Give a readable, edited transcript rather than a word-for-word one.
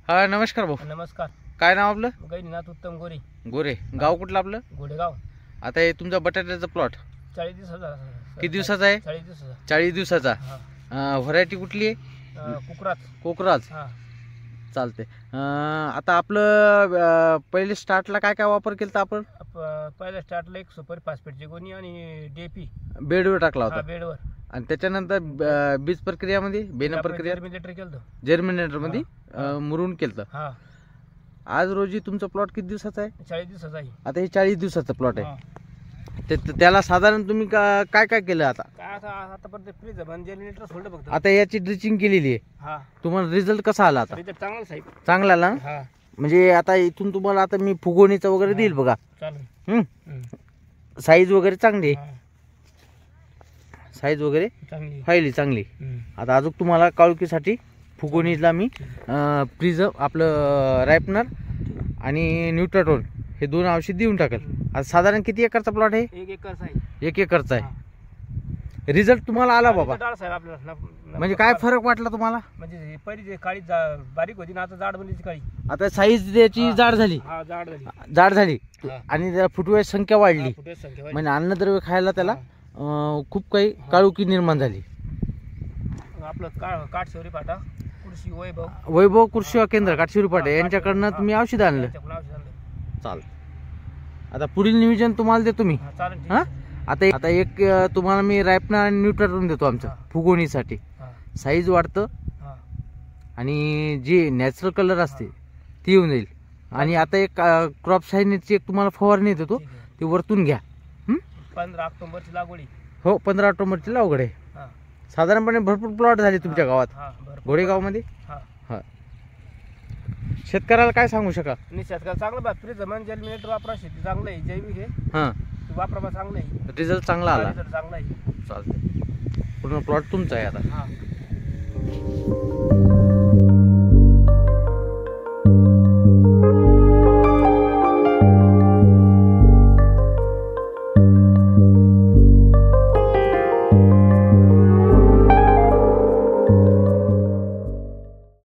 हा नमस्कार भाऊ. नमस्कार. काय नाव आपलं? गैनीनाथ उत्तम गोरे. गोरे. गाव कुठलं आपलं? गोडेगाव. आता हे तुमचा बटाट्याचा प्लॉट 40 दिवसाचा. किती दिवसाचा आहे? 40 दिवसाचा. 40 दिवसाचा. व्हरायटी कुठली आहे? कुकरात. कोकराज. चालते. आता आपलं पहिले स्टार्टला काय काय वापर केला आपण? पहिल्या स्टार्टला एक सुपर फॉस्फेटची गोणी आणि डीपी बेडवर टाकला होता. बेडवर. आणि त्याच्यानंतर बीज प्रक्रियामध्ये बेन प्रक्रिया जर्मिनेटर मध्ये मुरून केलं. आज रोजी तुमचा प्लॉट किती दिवसाचा आहे? 40 दिवसाचा आहे. आता हे 40 दिवसाचा प्लॉट आहे. त्याला साधारण तुम्ही काय काय केलं? आतापर्यंत फ्रीज जर्मिनेटर सोडलं फक्त. आता याची ड्रिचिंग केलेली आहे. तुम्हाला रिझल्ट कसा आला? आता चांगला साहेब. चांगला आला. म्हणजे आता इथून तुम्हाला आता मी फुगवणीचा वगैरे देईल बघा. साईज वगैरे चांगली आहे. साईज वगैरे फायली चांगली. आता अजून तुम्हाला काळुकीसाठी फुगवणीला मी प्रिझर्व आपलं रॅपनर आणि न्यूट्राटोन हे दोन औषध देऊन टाकेल. आता साधारण किती एकरचा प्लॉट आहे? 1 एकरचा आहे. 1 एकरचा आहे. रिझल्ट तुम्हाला आला बाबा? म्हणजे काय फरक वाटला तुम्हाला? म्हणजे पहिली काळी बारीक होती ना, आता जाड बनली काळी. आता साईज त्याची जाड झाली. जाड झाली आणि त्याला फुटव्याची संख्या वाढली. म्हणजे अन्नद्रव्य खायला त्याला खूप काही काळुकी निर्माण झाली. आपलं काटशिवरी पाटा कृषी वैभव कृषी केंद्र काटशिवरी पाटा यांच्याकडनं तुम्ही औषध आणलं. चाल. आता पुढील नियोजन तुम्हाला देतो मी. आता एक तुम्हाला मी रॅपनर आणि न्यूट्राटोन देतो आमचं फुगवणीसाठी. साईज वाढतं आणि जी नॅचरल कलर असते ती येऊन जाईल. आणि आता एक क्रॉप सायनेसची एक तुम्हाला फवारणी देतो, ती वरतून घ्या. 15 ऑक्टोबरची लागवड. हो 15 ऑक्टोबरची लागवड आहे. साधारणपणे भरपूर प्लॉट झाले तुमच्या गावात घोडेगाव मध्ये. शेतकऱ्याला काय सांगू शका? शेतकऱ्याला चांगलं फ्रीज जर्मिनेटर वापरा. शेती चांगलं आहे. जैविक आहे. वापरा चांगलं आहे. रिझल्ट चांगला आला. चांगला आहे. चालतंय. पूर्ण प्लॉट तुमचा आहे आता.